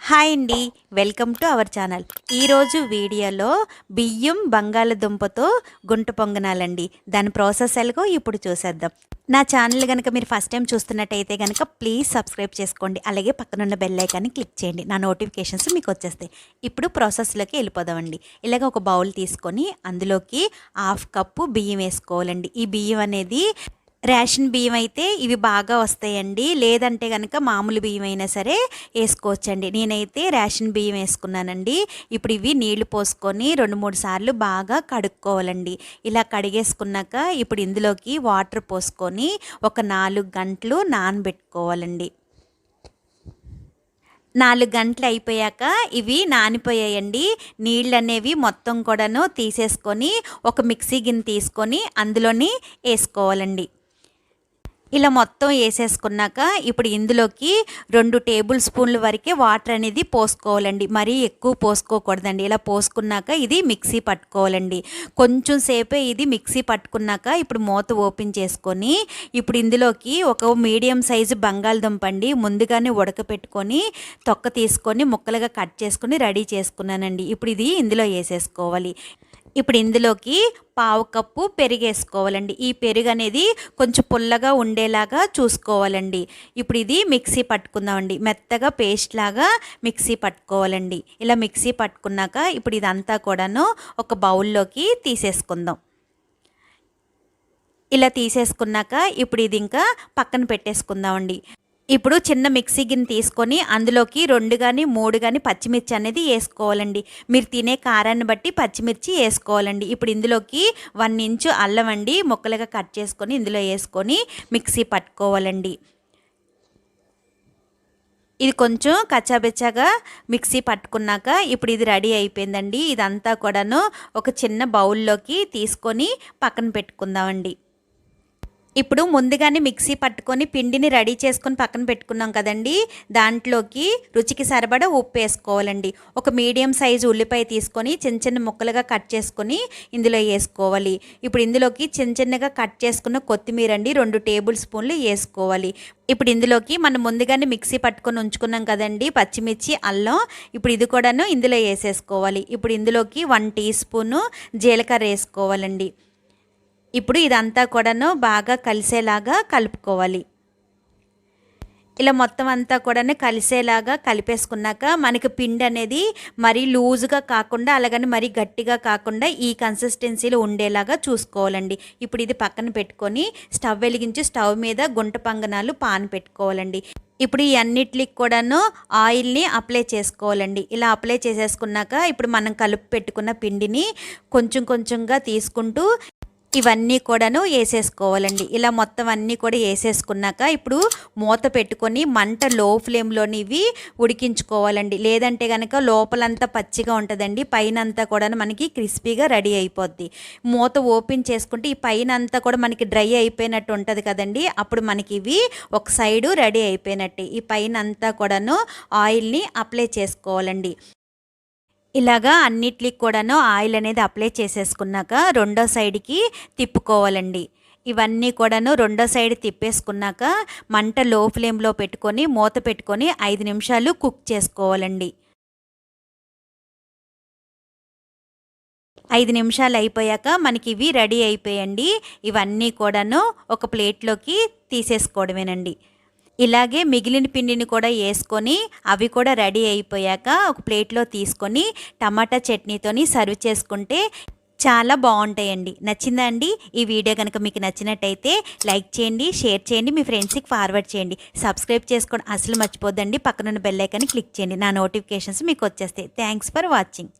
Hi అండి, welcome to our channel. ఈరోజు వీడియోలో బియ్యం బంగాళదుంపతో గుంట పొంగనాలండి. దాని ప్రాసెస్ ఎలాగో ఇప్పుడు చూసేద్దాం. నా ఛానల్ కనుక మీరు ఫస్ట్ టైం చూస్తున్నట్టయితే కనుక ప్లీజ్ సబ్స్క్రైబ్ చేసుకోండి. అలాగే పక్కనున్న బెల్ ఐకాన్ని క్లిక్ చేయండి. నా నోటిఫికేషన్స్ మీకు వచ్చేస్తాయి. ఇప్పుడు ప్రాసెస్లోకి వెళ్ళిపోదామండి. ఇలాగ ఒక బౌల్ తీసుకొని అందులోకి 1/2 కప్పు బియ్యం వేసుకోవాలండి. ఈ బియ్యం అనేది రేషన్ బియ్యం అయితే ఇవి బాగా వస్తాయండి, లేదంటే కనుక మామూలు బియ్యం అయినా సరే వేసుకోవచ్చండి. నేనైతే రేషన్ బియ్యం వేసుకున్నానండి. ఇప్పుడు ఇవి నీళ్లు పోసుకొని 2-3 సార్లు బాగా కడుక్కోవాలండి. ఇలా కడిగేసుకున్నాక ఇప్పుడు ఇందులోకి వాటర్ పోసుకొని ఒక 4 గంటలు నానబెట్టుకోవాలండి. 4 గంటలు అయిపోయాక ఇవి నానిపోయాయండి. నీళ్ళు అనేవి మొత్తం కూడాను తీసేసుకొని ఒక మిక్సీ గిన్నె తీసుకొని అందులోని వేసుకోవాలండి. ఇలా మొత్తం వేసేసుకున్నాక ఇప్పుడు ఇందులోకి 2 టేబుల్ స్పూన్ల వరకే వాటర్ అనేది పోసుకోవాలండి. మరీ ఎక్కువ పోసుకోకూడదండి. ఇలా పోసుకున్నాక ఇది మిక్సీ పట్టుకోవాలండి. కొంచెం సేపే ఇది మిక్సీ పట్టుకున్నాక ఇప్పుడు మూత ఓపెన్ చేసుకొని ఇప్పుడు ఇందులోకి ఒక మీడియం సైజు బంగాళదుంప అండి ముందుగానే ఉడకపెట్టుకొని తొక్క తీసుకొని ముక్కలుగా కట్ చేసుకొని రెడీ చేసుకున్నానండి. ఇప్పుడు ఇది ఇందులో వేసేసుకోవాలి. ఇప్పుడు ఇందులోకి 1/2 కప్పు పెరుగు వేసుకోవాలండి. ఈ పెరుగు అనేది కొంచెం పుల్లగా ఉండేలాగా చూసుకోవాలండి. ఇప్పుడు ఇది మిక్సీ పట్టుకుందామండి. మెత్తగా పేస్ట్ లాగా మిక్సీ పట్టుకోవాలండి. ఇలా మిక్సీ పట్టుకున్నాక ఇప్పుడు ఇదంతా కూడాను ఒక బౌల్లోకి తీసేసుకుందాం. ఇలా తీసేసుకున్నాక ఇప్పుడు ఇది ఇంకా పక్కన పెట్టేసుకుందామండి. ఇప్పుడు చిన్న మిక్సీ గిన్నె తీసుకొని అందులోకి 2 కానీ 3 కానీ పచ్చిమిర్చి అనేది వేసుకోవాలండి. మీరు తినే కారాన్ని బట్టి పచ్చిమిర్చి వేసుకోవాలండి. ఇప్పుడు ఇందులోకి 1 ఇంచు అల్లం అండి ముక్కలుగా కట్ చేసుకొని ఇందులో వేసుకొని మిక్సీ పట్టుకోవాలండి. ఇది కొంచెం కచ్చాబెచ్చాగా మిక్సీ పట్టుకున్నాక ఇప్పుడు ఇది రెడీ అయిపోయిందండి. ఇదంతా కూడాను ఒక చిన్న బౌల్లోకి తీసుకొని పక్కన పెట్టుకుందామండి. ఇప్పుడు ముందుగానే మిక్సీ పట్టుకొని పిండిని రెడీ చేసుకొని పక్కన పెట్టుకున్నాం కదండి. దాంట్లోకి రుచికి సరిపడా ఉప్పు వేసుకోవాలండి. ఒక మీడియం సైజు ఉల్లిపాయ తీసుకొని చిన్న చిన్న ముక్కలుగా కట్ చేసుకొని ఇందులో వేసుకోవాలి. ఇప్పుడు ఇందులోకి చిన్న చిన్నగా కట్ చేసుకున్న కొత్తిమీర అండి 2 టేబుల్ స్పూన్లు వేసుకోవాలి. ఇప్పుడు ఇందులోకి మనం ముందుగానే మిక్సీ పట్టుకొని ఉంచుకున్నాం కదండి పచ్చిమిర్చి అల్లం, ఇప్పుడు ఇది కూడాను ఇందులో వేసేసుకోవాలి. ఇప్పుడు ఇందులోకి 1 టీ స్పూను జీలకర్ర వేసుకోవాలండి. ఇప్పుడు ఇదంతా కూడాను బాగా కలిసేలాగా కలుపుకోవాలి. ఇలా మొత్తం అంతా కూడాను కలిసేలాగా కలిపేసుకున్నాక మనకి పిండి అనేది మరీ లూజుగా కాకుండా అలాగని మరీ గట్టిగా కాకుండా ఈ కన్సిస్టెన్సీలో ఉండేలాగా చూసుకోవాలండి. ఇప్పుడు ఇది పక్కన పెట్టుకొని స్టవ్ వెలిగించి స్టవ్ మీద గుంట పొంగనాలు పాన్ పెట్టుకోవాలండి. ఇప్పుడు ఈ అన్నిటికి కూడాను ఆయిల్ని అప్లై చేసుకోవాలండి. ఇలా అప్లై చేసేసుకున్నాక ఇప్పుడు మనం కలుపు పెట్టుకున్న పిండిని కొంచెం కొంచెంగా తీసుకుంటూ ఇవన్నీ కూడాను వేసేసుకోవాలండి. ఇలా మొత్తం అన్నీ కూడా వేసేసుకున్నాక ఇప్పుడు మూత పెట్టుకొని మంట లో ఫ్లేమ్లోని ఇవి ఉడికించుకోవాలండి. లేదంటే కనుక లోపలంతా పచ్చిగా ఉంటుందండి, పైన అంతా కూడా మనకి క్రిస్పీగా రెడీ అయిపోద్ది. మూత ఓపెన్ చేసుకుంటే ఈ పైన అంతా కూడా మనకి డ్రై అయిపోయినట్టు ఉంటుంది కదండి. అప్పుడు మనకి ఇవి ఒక సైడు రెడీ అయిపోయినట్టే. ఈ పైన అంతా కూడాను ఆయిల్ని అప్లై చేసుకోవాలండి. ఇలాగా అన్నిటికి కూడాను ఆయిల్ అనేది అప్లై చేసేసుకున్నాక రెండో సైడ్కి తిప్పుకోవాలండి. ఇవన్నీ కూడాను రెండో సైడ్ తిప్పేసుకున్నాక మంట లో ఫ్లేమ్లో పెట్టుకొని మూత పెట్టుకొని 5 నిమిషాలు కుక్ చేసుకోవాలండి. 5 నిమిషాలు అయిపోయాక మనకి ఇవి రెడీ అయిపోయండి. ఇవన్నీ కూడాను ఒక ప్లేట్లోకి తీసేసుకోవడమేనండి. ఇలాగే మిగిలిన పిండిని కూడా వేసుకొని అవి కూడా రెడీ అయిపోయాక ఒక ప్లేట్లో తీసుకొని టమాటా చట్నీతోని సర్వ్ చేసుకుంటే చాలా బాగుంటాయండి. నచ్చిందా అండి? ఈ వీడియో కనుక మీకు నచ్చినట్టయితే లైక్ చేయండి, షేర్ చేయండి, మీ ఫ్రెండ్స్కి ఫార్వర్డ్ చేయండి. సబ్స్క్రైబ్ చేసుకోండి అసలు మర్చిపోద్దండి. పక్కనున్న బెల్ ఐకాన్ని క్లిక్ చేయండి. నా నోటిఫికేషన్స్ మీకు వచ్చేస్తాయి. Thanks for watching.